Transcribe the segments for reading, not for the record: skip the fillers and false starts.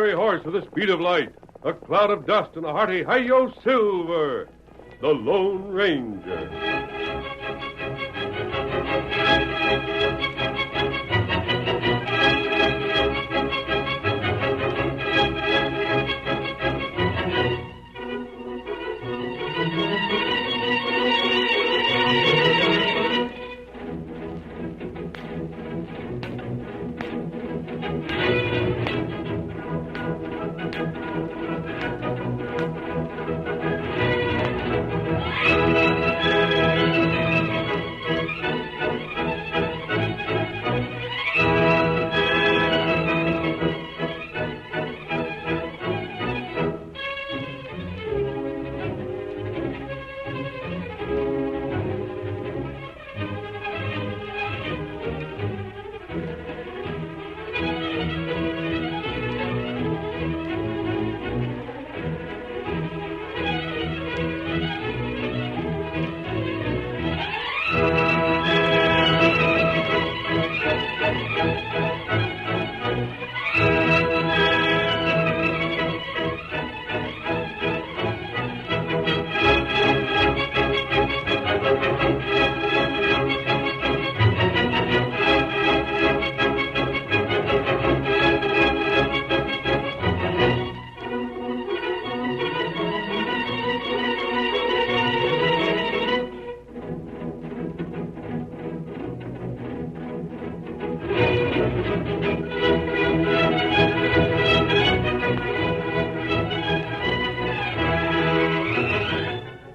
fiery horse with the speed of light, a cloud of dust, and a hearty hi-yo silver, the Lone Ranger.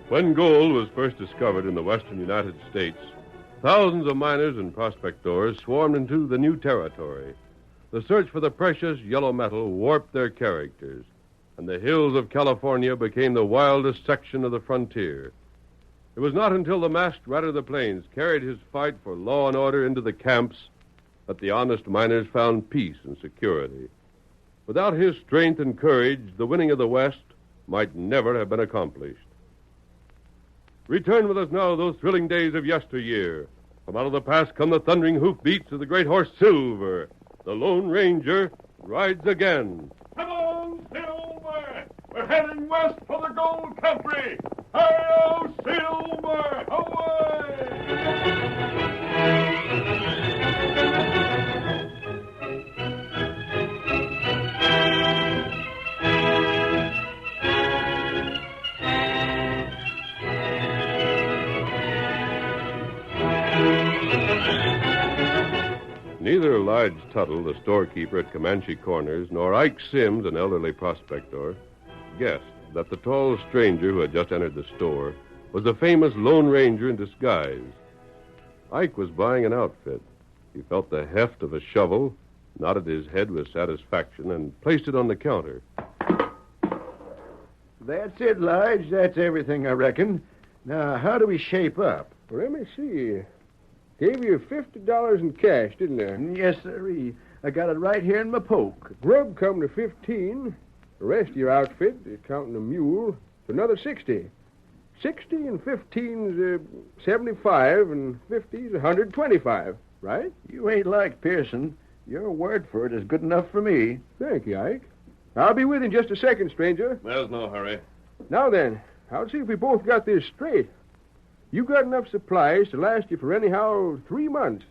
When gold was first discovered in the western United States, thousands of miners and prospectors swarmed into the new territory. The search for the precious yellow metal warped their characters, and the hills of California became the wildest section of the frontier. It was not until the masked rider of the plains carried his fight for law and order into the camps that the honest miners found peace and security. Without his strength and courage, the winning of the West might never have been accomplished. Return with us now to those thrilling days of yesteryear. From out of the past come the thundering hoofbeats of the great horse Silver. The Lone Ranger rides again. Come on, Silver! We're heading west for the gold country! Hi-yo, Silver! Away! Neither Lige Tuttle, the storekeeper at Comanche Corners, nor Ike Sims, an elderly prospector, guessed that the tall stranger who had just entered the store was the famous Lone Ranger in disguise. Ike was buying an outfit. He felt the heft of a shovel, nodded his head with satisfaction, and placed it on the counter. That's it, Lige. That's everything, I reckon. Now, how do we shape up? Well, let me see. Gave you $50 in cash, didn't I? Yes, sirree. I got it right here in my poke. Grub come to 15. The rest of your outfit, counting the mule, it's another 60. 60 and 15's 75, and 50's 125, right? You ain't like Pearson. Your word for it is good enough for me. Thank you, Ike. I'll be with you in just a second, stranger. There's no hurry. Now then, I'll see if we both got this straight. You got enough supplies to last you for anyhow 3 months.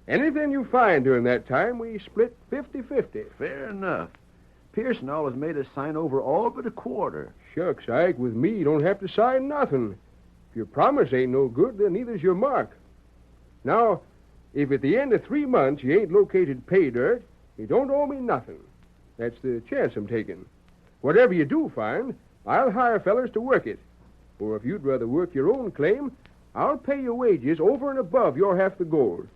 Anything you find during that time, we split 50-50. Fair enough. Pearson always made us sign over all but a quarter. Shucks, Ike, with me, you don't have to sign nothing. If your promise ain't no good, then neither's your mark. Now, if at the end of 3 months you ain't located pay dirt, you don't owe me nothing. That's the chance I'm taking. Whatever you do find, I'll hire fellers to work it. Or if you'd rather work your own claim, I'll pay your wages over and above your half the gold.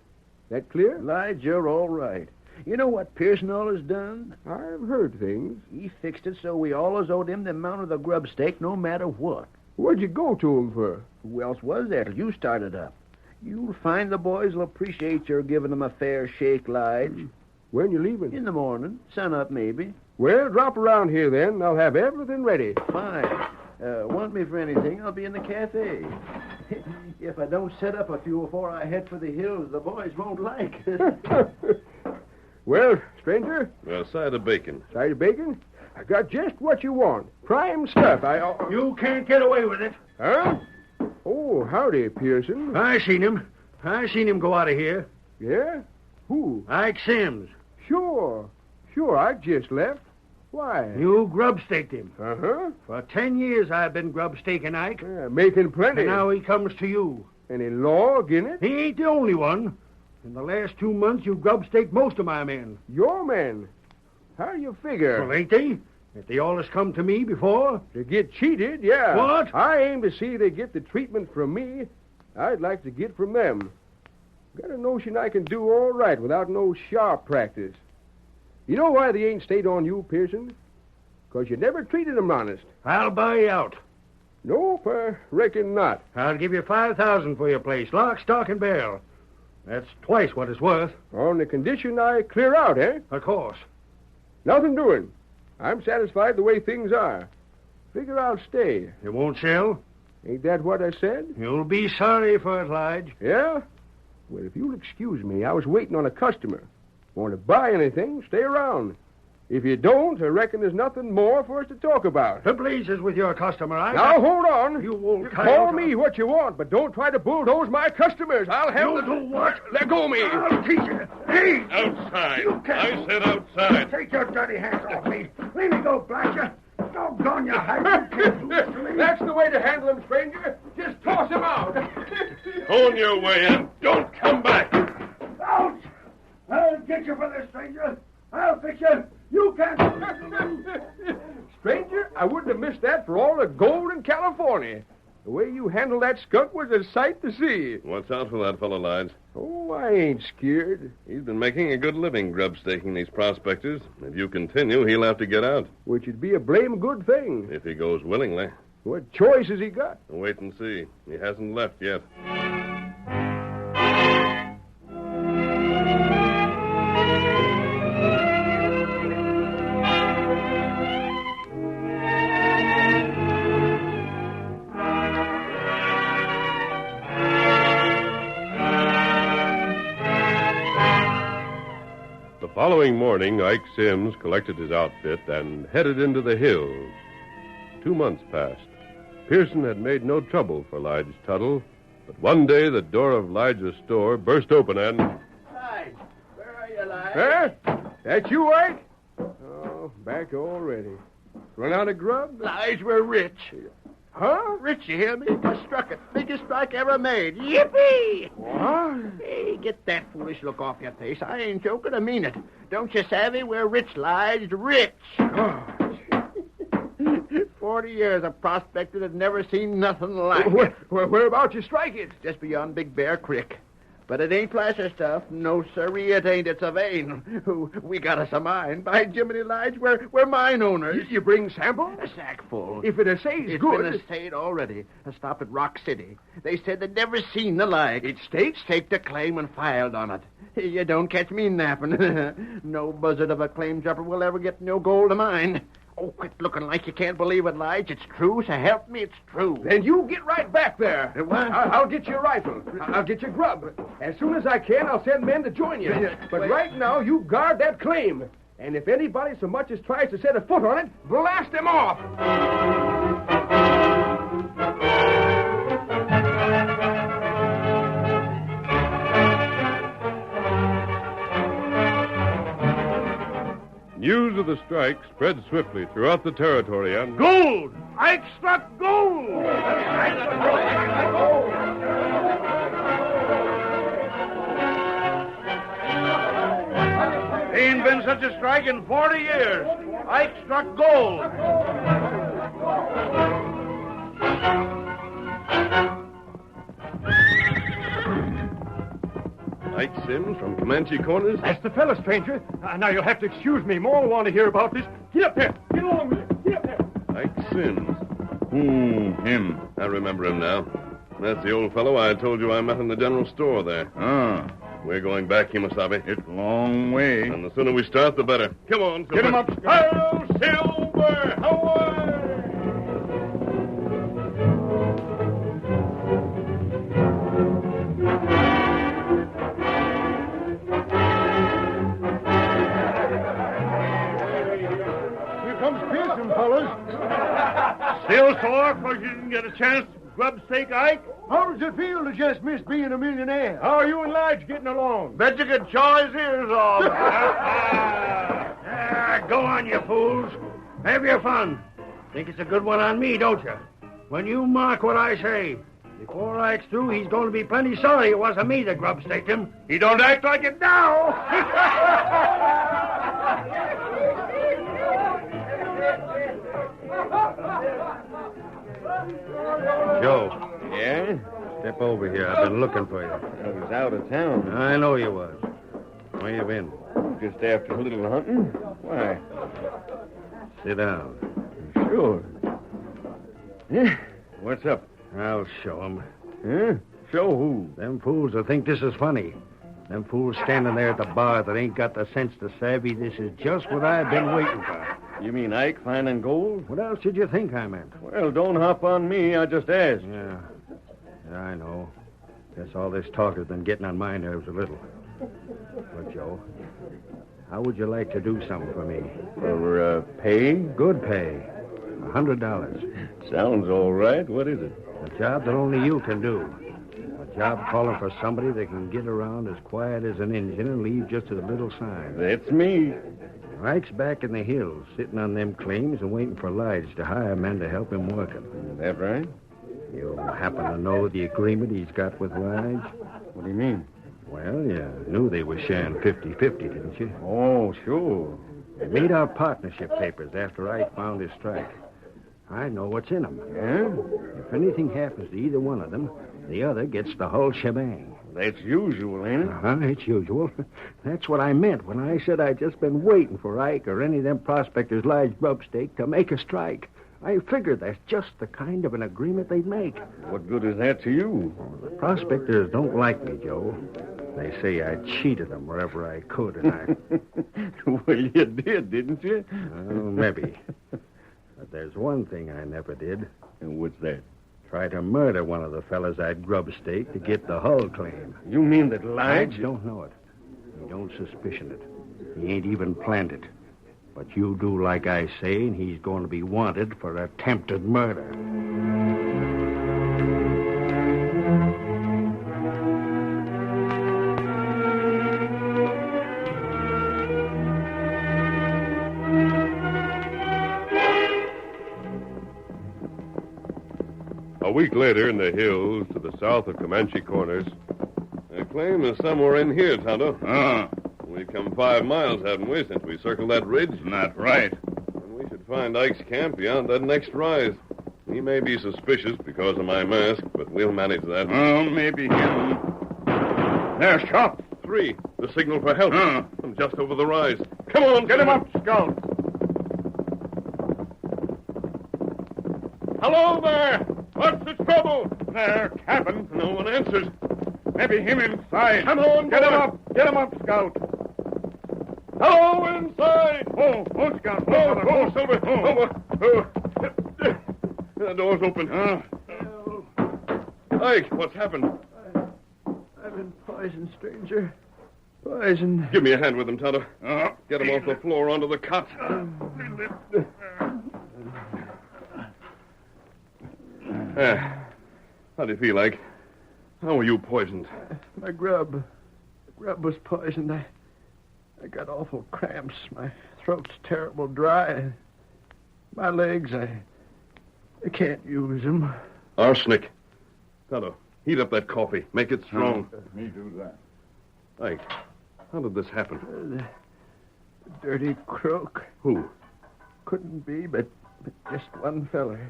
That clear? Lige, you're all right. You know what Pearson always done? I've heard things. He fixed it so we always owed him the amount of the grub stake no matter what. What'd you go to him for? Who else was there till you started up? You'll find the boys will appreciate your giving them a fair shake, Lige. When you leaving? In the morning. Sun up, maybe. Well, drop around here then. I'll have everything ready. Fine. Want me for anything, I'll be in the cafe. If I don't set up a few before I head for the hills, the boys won't like. Well, stranger, A side of bacon. side of bacon? I got just what you want. Prime stuff. You can't get away with it. Huh? Oh, howdy, Pearson. I seen him. Go out of here. Yeah? Who? Ike Sims. Sure, I just left. Why? You grub-staked him. Uh-huh. For 10 years I've been grub-staking Ike. Yeah, making plenty. And now he comes to you. Any law agin it? He ain't the only one. In the last 2 months, you grub-staked most of my men. Your men. How do you figure? Well, ain't they? If they always come to me before? To get cheated, yeah. What? I aim to see they get the treatment from me I'd like to get from them. Got a notion I can do all right without no sharp practice. You know why they ain't stayed on you, Pearson? 'Cause you never treated them honest. I'll buy you out. Nope, I reckon not. I'll give you $5,000 for your place, lock, stock, and barrel. That's twice what it's worth. On the condition I clear out, eh? Of course. Nothing doing. I'm satisfied the way things are. Figure I'll stay. You won't sell? Ain't that what I said? You'll be sorry for it, Lige. Yeah? Well, if you'll excuse me, I was waiting on a customer. Want to buy anything, stay around. If you don't, I reckon there's nothing more for us to talk about. The blazes with your customer, Now, hold on. You old Call coyote. me what you want, but don't try to bulldoze my customers. I'll have You do what? Let go of me. I'll teach you. Hey! Outside. You can't- I said outside. Take your dirty hands off me. Let me go, blast you. Doggone you, Hag. You can't do this to me. That's the way to handle him, stranger. Just toss him out. On your way and don't come back. Ouch! I'll get you for this, stranger. I'll fix you. You can't do this to me. Stranger, I wouldn't have missed that for all the gold in California. The way you handled that skunk was a sight to see. Watch out for that fellow, Lige. Oh, I ain't scared. He's been making a good living grub staking these prospectors. If you continue, he'll have to get out. Which would be a blame good thing. If he goes willingly. What choice has he got? Wait and see. He hasn't left yet. The following morning, Ike Sims collected his outfit and headed into the hills. 2 months passed. Pearson had made no trouble for Lige Tuttle, but one day the door of Lige's store burst open and... Lige, where are you, Lige? Huh? That you, Ike? Oh, back already. Run out of grub? Lige, we're rich. Huh? Rich, you hear me? Just struck it. Biggest strike ever made. Yippee! What? Hey, get that foolish look off your face. I ain't joking. I mean it. Don't you savvy? We're rich, Lige. Rich. Oh, 40 years of prospecting had never seen nothing like where, it. whereabouts you strike it? Just beyond Big Bear Creek. But it ain't flasher stuff. No, sirree, it ain't. It's a vein. We got us a mine. By Jiminy Lige, we're mine owners. You bring sample? A sack full. If it essays It's good... been assayed already. A stop at Rock City. They said they'd never seen the like. It states? Staked a claim and filed on it. You don't catch me napping. No buzzard of a claim jumper will ever get no gold of mine. Oh, quit looking like you can't believe it, Lige. It's true, so help me, it's true. Then you get right back there. What? I'll get you a rifle. I'll get you grub. As soon as I can, I'll send men to join you. But Wait. right now, you guard that claim. And if anybody so much as tries to set a foot on it, blast him off. News of the strike spread swiftly throughout the territory and... Gold! Ike struck gold! Ain't been such a strike in 40 years. Ike struck gold. Ike Sims from Comanche Corners? That's the fella, stranger. Now you'll have to excuse me. More want to hear about this. Get up there. Get along with it. Get up there. Ike Sims. Him. I remember him now. That's the old fellow I told you I met in the general store there. Ah, We're going back, Kimasabi. it's a long way. And the sooner we start, the better. Come on, Silver. Get him up. Hello, Silver! Away! talk before you didn't get a chance to Grubstake Ike? How does it feel to just miss being a millionaire? How are you and Lige getting along? Bet you could chaw his ears off. Go on, you fools. Have your fun. Think it's a good one on me, don't you? When you mark what I say, before Ike's through, he's going to be plenty sorry it wasn't me that grubstaked him. He don't act like it now. Joe, Yeah? step over here. I've been looking for you. I was out of town. I know you was. Where you been? Just after a little hunting. Why? Sit down. Sure. Yeah? What's up? I'll show 'em. Huh? Show who? Them fools will think this is funny. Them fools standing there at the bar that ain't got the sense to savvy this is just what I've been waiting for. You mean Ike finding gold? What else did you think I meant? Well, don't hop on me. I just asked. Yeah, I know. Guess all this talk has been getting on my nerves a little. But, Joe, how would you like to do something for me? For, pay? Good pay. $100. Sounds all right. What is it? A job that only you can do. A job calling for somebody that can get around as quiet as an engine and leave just a little sign. That's me. Ike's back in the hills, sitting on them claims and waiting for Lige to hire men to help him work 'em. That right? You happen to know the agreement he's got with Lige? What do you mean? Well, you knew they were sharing 50-50, didn't you? Oh, sure. They made out partnership papers after Ike found his strike. I know what's in them. Yeah? If anything happens to either one of them, the other gets the whole shebang. That's usual, ain't it? It's usual. That's what I meant when I said I'd just been waiting for Ike or any of them prospectors like Grubstake to make a strike. I figured that's just the kind of an agreement they'd make. What good is that to you? The prospectors don't like me, Joe. They say I cheated them wherever I could, and I... Well, you did, didn't you? Well, maybe. But there's one thing I never did. And what's that? Try to murder one of the fellas I'd Grubstake to get the hull claim. You mean that Lige Lige... don't know it. He don't suspicion it. He ain't even planned it. But you do like I say, and he's going to be wanted for attempted murder. A week later, in the hills to the south of Comanche Corners, the claim is somewhere in here, Tonto. We've come 5 miles, haven't we, since we circled that ridge? Not right. And we should find Ike's camp beyond that next rise. He may be suspicious because of my mask, but we'll manage that. Oh, maybe him. There's Chop. 3, the signal for help from just over the rise. Come on, Get him up, Scout. Hello there. What's the trouble? Their cabin. No one answers. Maybe him inside. Come on, Get him boy. up. Get him up, Scout. Hello inside. Oh, Scout. Oh, Silver. Oh. The door's open. Ike, what's happened? I've been poisoned, stranger. Poisoned. Give me a hand with him, Tonto. Get him off the floor onto the cot. How do you feel, Ike? How were you poisoned? My grub. The grub was poisoned. I got awful cramps. My throat's terrible dry. My legs, I can't use them. Arsenic. Tonto, heat up that coffee. Make it strong. Me do that. Ike, how did this happen? The dirty croak. Who? Couldn't be, but just one feller.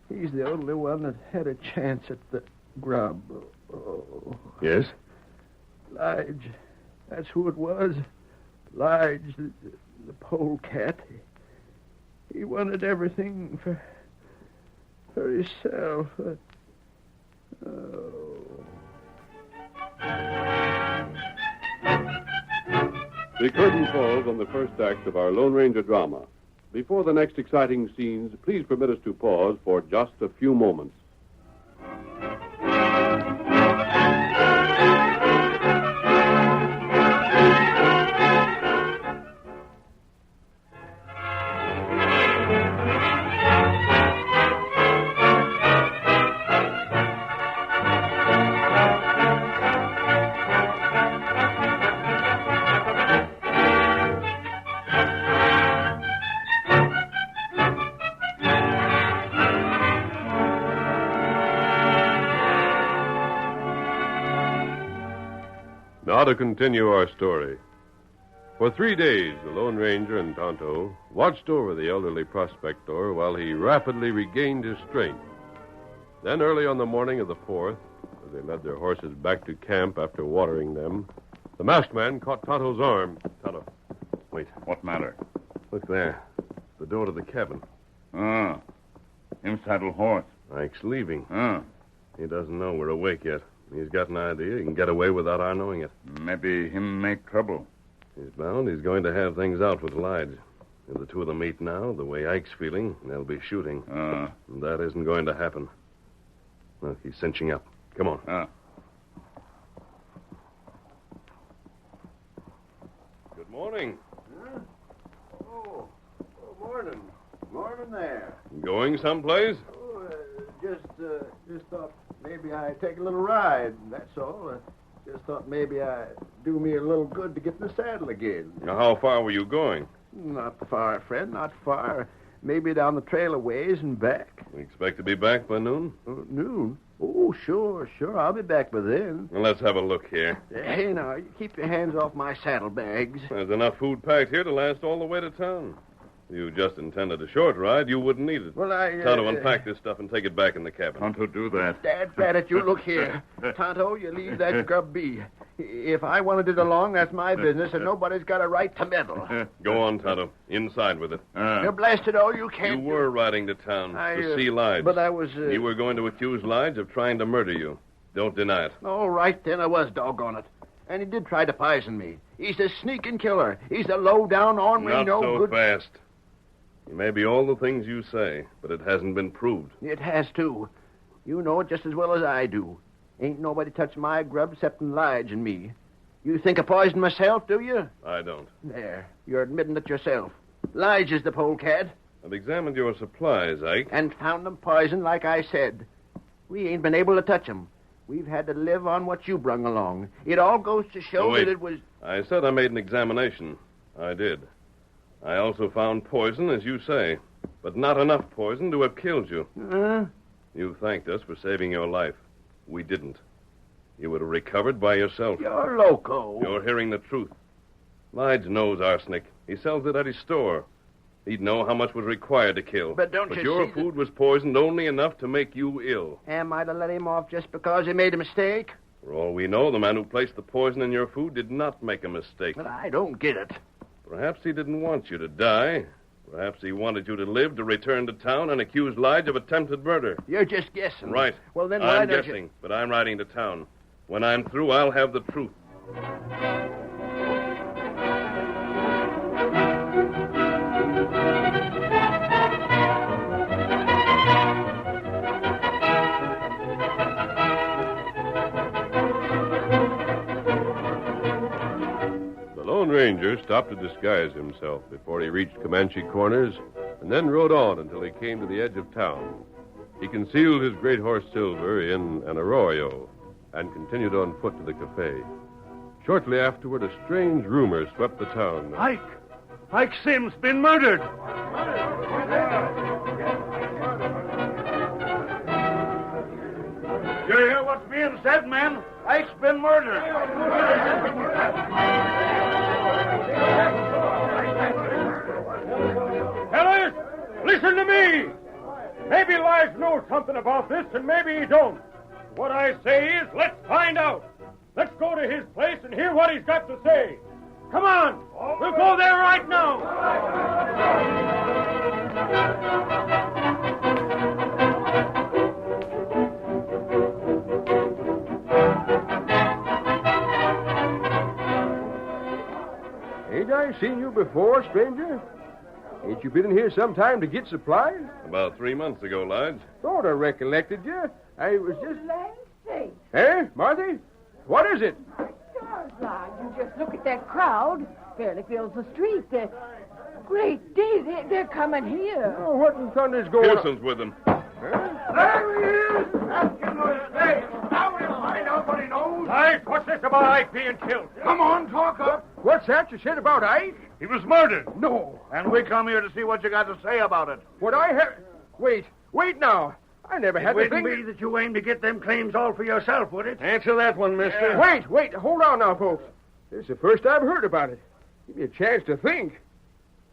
He's the only one that had a chance at the grub. Oh, Yes? Lige. That's who it was. Lige, the polecat. He wanted everything for himself. The curtain falls on the first act of our Lone Ranger drama. Before the next exciting scenes, please permit us to pause for just a few moments. Now to continue our story. For 3 days, the Lone Ranger and Tonto watched over the elderly prospector while he rapidly regained his strength. Then, early on the morning of the 4th, as they led their horses back to camp after watering them, the masked man caught Tonto's arm. Tonto, Wait, what matter? look there. The door to the cabin. Ah, him saddle horse. Ike's leaving. Ah, He doesn't know we're awake yet. He's got an idea he can get away without our knowing it. maybe him make trouble. He's bound he's going to have things out with Lige. If the two of them meet now, the way Ike's feeling, they'll be shooting. Ah, And that isn't going to happen. Look, he's cinching up. Come on. ah. Good morning. Oh, morning. Morning there. Going someplace? Oh, just thought maybe I'd take a little ride, that's all. Just thought maybe I'd do me a little good to get in the saddle again. Now, how far were you going? Not far, friend, not far. Maybe down the trail a ways and back. We expect to be back by noon? Noon? Oh, sure. I'll be back by then. Well, let's have a look here. Hey, now, you keep your hands off my saddlebags. There's enough food packed here to last all the way to town. If you just intended a short ride, you wouldn't need it. Well, Tonto, unpack this stuff and take it back in the cabin. Tonto, do that. Dad, it, you look here. Tonto, you leave that grub be. If I wanted it along, that's my business, and nobody's got a right to meddle. Go on, Tonto. Inside with it. You're blasted, you You can't... were riding to town to see Lige. But I was... You were going to accuse Lige of trying to murder you. Don't deny it. All right, then, I was, doggone it. And he did try to poison me. He's a sneaking killer. He's a low-down ornery, Not no so good... fast. He may be all the things you say, but it hasn't been proved. It has, too. You know it just as well as I do. Ain't nobody touched my grub excepting Lige and me. You think I poisoned myself, do you? I don't. There. You're admitting it yourself. Lige is the polecat. I've examined your supplies, Ike. And found them poisoned, like I said. We ain't been able to touch them. We've had to live on what you brung along. It all goes to show Wait. that it was... I said I made an examination. I did. I also found poison, as you say, but not enough poison to have killed you. You thanked us for saving your life. We didn't. You would have recovered by yourself. You're loco. You're hearing the truth. Lige knows arsenic. He sells it at his store. He'd know how much was required to kill. But don't you your see food was poisoned only enough to make you ill. Am I to let him off just because he made a mistake? For all we know, the man who placed the poison in your food did not make a mistake. But I don't get it. Perhaps he didn't want you to die. Perhaps he wanted you to live to return to town and accuse Lige of attempted murder. You're just guessing. Right. Well, then why I'm don't guessing, you... but I'm riding to town. When I'm through, I'll have the truth. The Lone Ranger stopped to disguise himself before he reached Comanche Corners and then rode on until he came to the edge of town. He concealed his great horse Silver in an arroyo and continued on foot to the cafe. Shortly afterward, a strange rumor swept the town. Ike Sim's been murdered. You hear what's being said, man? Ike's been murdered. Fellas, listen to me. Maybe Lige knows something about this, and maybe he don't. What I say is, let's find out. Let's go to his place and hear what he's got to say. Come on. We'll go there right now. Ain't I seen you before, stranger? Ain't you been in here some time to get supplies? About 3 months ago, Lige. Thought I recollected you. I was just... Land's sake. Eh, Marthy? What is it? Stars, Lodge, you just look at that crowd. Fairly fills the street. Great day, they're coming here. Oh, what in thunder's going on? Pearson's with them. There he is. Ask him to his face. Now we'll find out what he knows. Lige, what's this about Ike being killed? Come on, talk up. What's that you said about Ike? He was murdered. No. And we come here to see what you got to say about it. What I have... Wait now. I never had It to wouldn't think... be that you aim to get them claims all for yourself, would it? Answer that one, mister. Wait, hold on now, folks. This is the first I've heard about it. Give me a chance to think.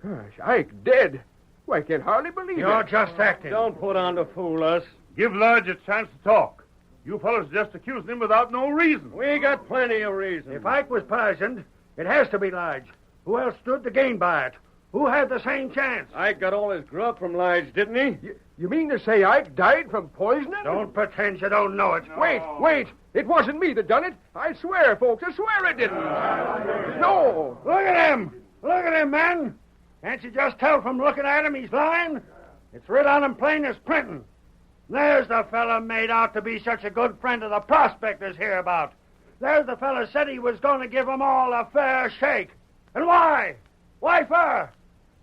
Gosh, Ike dead. Why, I can hardly believe You're it. just acting. Don't put on to fool us. Give Lodge a chance to talk. You fellas just accusing him without no reason. We got plenty of reason. If Ike was poisoned, it has to be Lige. Who else stood to gain by it? Who had the same chance? Ike got all his grub from Lige, didn't he? You mean to say Ike died from poisoning? Don't pretend you don't know it. Wait. It wasn't me that done it. I swear, folks, I swear it didn't. No. Look at him. Look at him, man. Can't you just tell from looking at him he's lying? It's writ on him plain as printing. There's the fella made out to be such a good friend of the prospectors hereabout. There's the fella said he was going to give 'em all a fair shake. And why? Why for?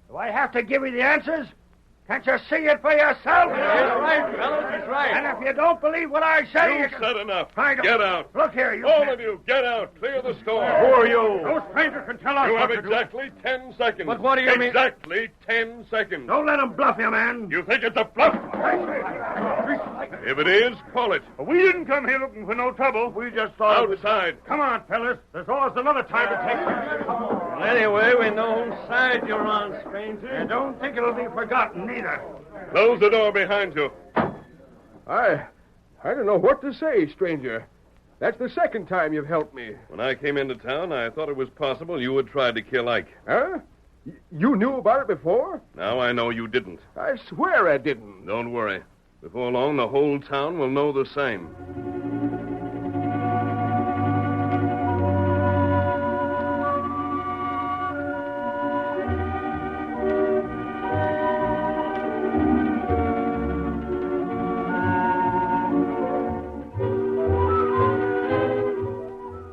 Do I have to give you the answers? Can't you see it for yourself? He's right, fellas, he's right. And if you don't believe what I say, You've said enough. I don't. Get out. Look here, you. All of you, get out. Clear the store. Who are you? No stranger can tell us You what have to do. exactly 10 seconds. But what do you mean? Exactly 10 seconds. Don't let him bluff you, man. You think it's a bluff? If it is, call it. We didn't come here looking for no trouble. We just thought... Outside. Come on, fellas. There's always another time to take. Well, anyway, we know whose side you're on, stranger. And don't think it'll be forgotten, neither. Close the door behind you. I don't know what to say, stranger. That's the second time you've helped me. When I came into town, I thought it was possible you would try to kill Ike. Huh? You knew about it before? Now I know you didn't. I swear I didn't. Don't worry. Before long, the whole town will know the same.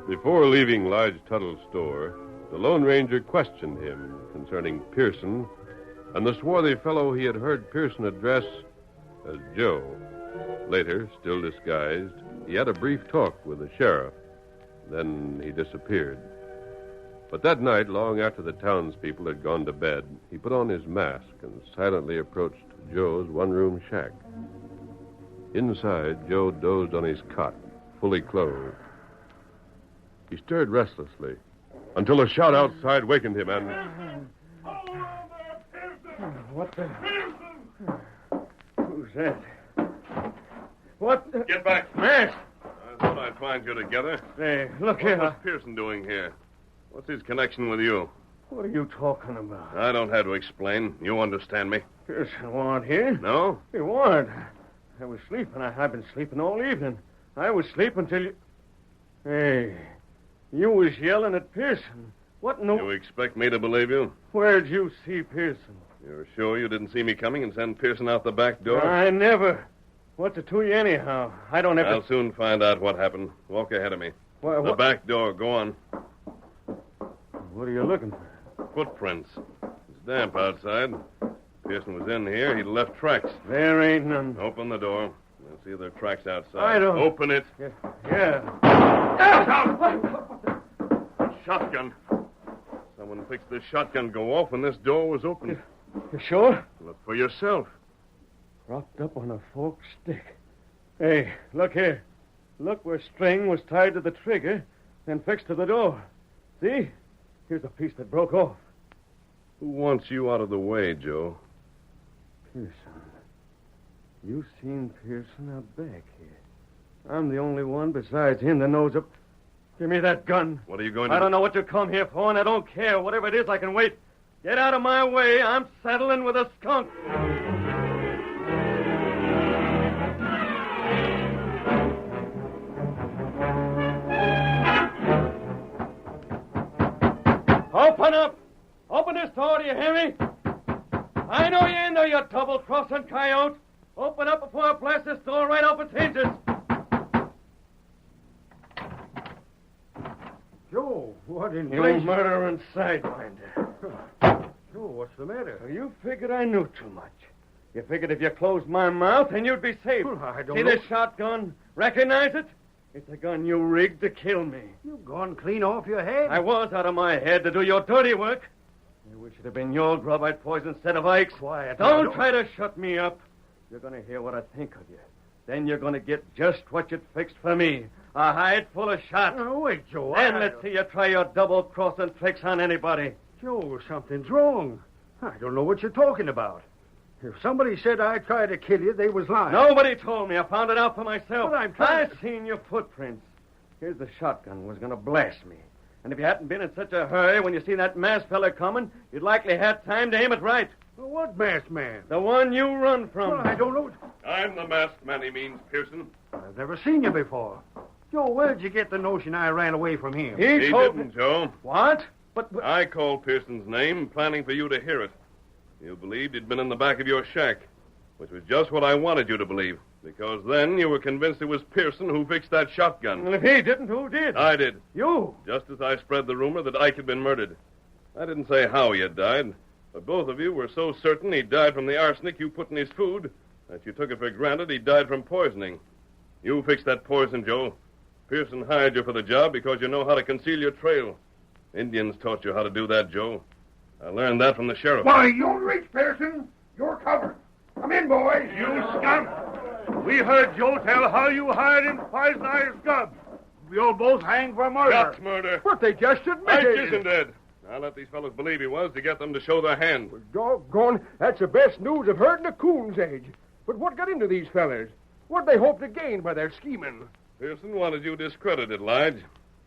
Before leaving Lige Tuttle's store, the Lone Ranger questioned him concerning Pearson and the swarthy fellow he had heard Pearson address as Joe. Later, still disguised, he had a brief talk with the sheriff. Then he disappeared. But that night, long after the townspeople had gone to bed, he put on his mask and silently approached Joe's one-room shack. Inside, Joe dozed on his cot, fully clothed. He stirred restlessly until a shout outside wakened him and... What the... Who's that? What the... Get back. Mask! I thought I'd find you together. Hey, look What here. was Pearson doing here? What's his connection with you? What are you talking about? I don't have to explain. You understand me. Pearson wasn't here. No? He wasn't. I was sleeping. I've been sleeping all evening. I was sleeping till you... Hey, you was yelling at Pearson. What in the... You expect me to believe you? Where'd you see Pearson? You're sure you didn't see me coming and send Pearson out the back door? I never. What's it to you anyhow? I don't have I'll to... soon find out what happened. Walk ahead of me. Why, The back door. Go on. What are you looking for? Footprints. It's damp outside. Pearson was in here. He left tracks. There ain't none. Open the door. We'll see if there are tracks outside. I don't- Open it. Yeah. Shotgun. Someone fixed this shotgun go off when this door was open. You sure? Look for yourself. Propped up on a forked stick. Hey, look here. Look where string was tied to the trigger, then fixed to the door. See? Here's a piece that broke off. Who wants you out of the way, Joe? Pearson. You seen Pearson out back here. I'm the only one besides him that knows of... Give me that gun. What are you going to I don't know what you come here for, and I don't care. Whatever it is, I can wait. Get out of my way. I'm settling with a skunk. Open up! Open this door, do you hear me? I know you're in there, you double-crossing coyote. Open up before I blast this door right off its hinges. Joe, what in You blazes... murdering sidewinder. Joe, what's the matter? You figured I knew too much. You figured if you closed my mouth, then you'd be safe. Well, I don't See know. this shotgun? Recognize it? It's a gun you rigged to kill me. You've gone clean off your head. I was out of my head to do your dirty work. I wish it had been your grub I'd poisoned instead of Ike's. Quiet. Don't try to shut me up. You're going to hear what I think of you. Then you're going to get just what you'd fixed for me. A hide full of shot. Oh, wait, Joe. Then let's see you try your double-crossing tricks on anybody. Joe, something's wrong. I don't know what you're talking about. If somebody said I tried to kill you, they was lying. Nobody told me. I found it out for myself. But I'm trying I've seen your footprints. Here's the shotgun was going to blast me. And if you hadn't been in such a hurry when you seen that masked fella coming, you'd likely had time to aim it right. Well, what masked man? The one you run from. Well, I don't know. I'm the masked man he means, Pearson. I've never seen you before. Joe, where'd you get the notion I ran away from him? He told didn't, me. Joe. What? But I called Pearson's name, planning for you to hear it. You believed he'd been in the back of your shack, which was just what I wanted you to believe, because then you were convinced it was Pearson who fixed that shotgun. Well, if he didn't, who did? I did. You. Just as I spread the rumor that Ike had been murdered. I didn't say how he had died, but both of you were so certain he died from the arsenic you put in his food that you took it for granted he died from poisoning. You fixed that poison, Joe. Pearson hired you for the job because you know how to conceal your trail. Indians taught you how to do that, Joe. I learned that from the sheriff. Why, you'll reach, Pearson. You're covered. Come in, boys. You skunk! We heard Joe tell how you hired him to poison our scub. You'll both hang for murder. That's murder. But they just Ike admitted. isn't dead. Now let these fellows believe he was to get them to show their hand. Doggone, that's the best news I've heard in a coon's age. But what got into these fellers? What they hope to gain by their scheming? Pearson wanted you discredited, Lige.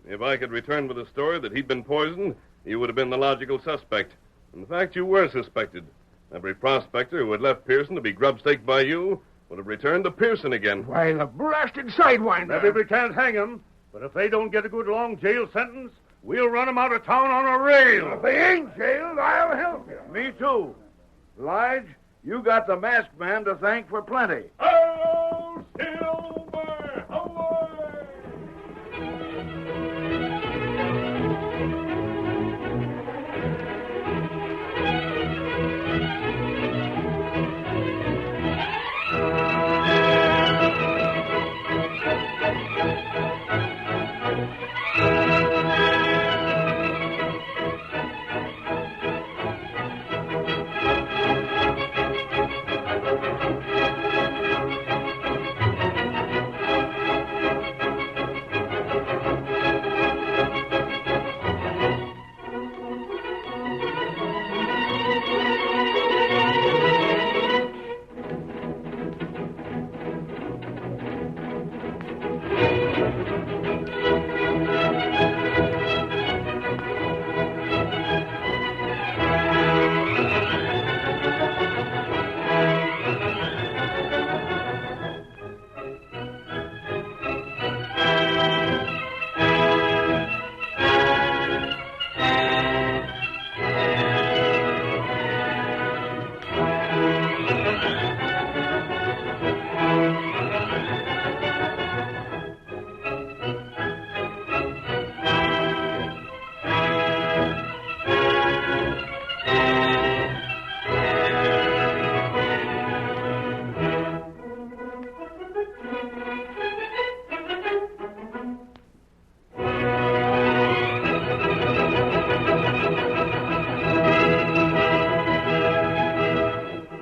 If Ike had returned with the story that he'd been poisoned, you would have been the logical suspect. In fact, you were suspected. Every prospector who had left Pearson to be grubstaked by you would have returned to Pearson again. Why, the blasted sidewinder. Maybe we can't hang them, but if they don't get a good long jail sentence, we'll run them out of town on a rail. If they ain't jailed, I'll help you. Me too. Lige, you got the masked man to thank for plenty. Oh, Silver! Away!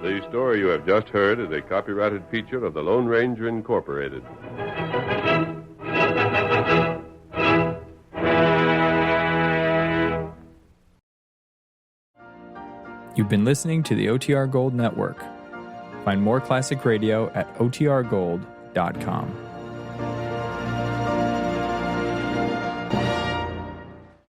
The story you have just heard is a copyrighted feature of the Lone Ranger Incorporated. You've been listening to the OTR Gold Network. Find more classic radio at otrgold.com.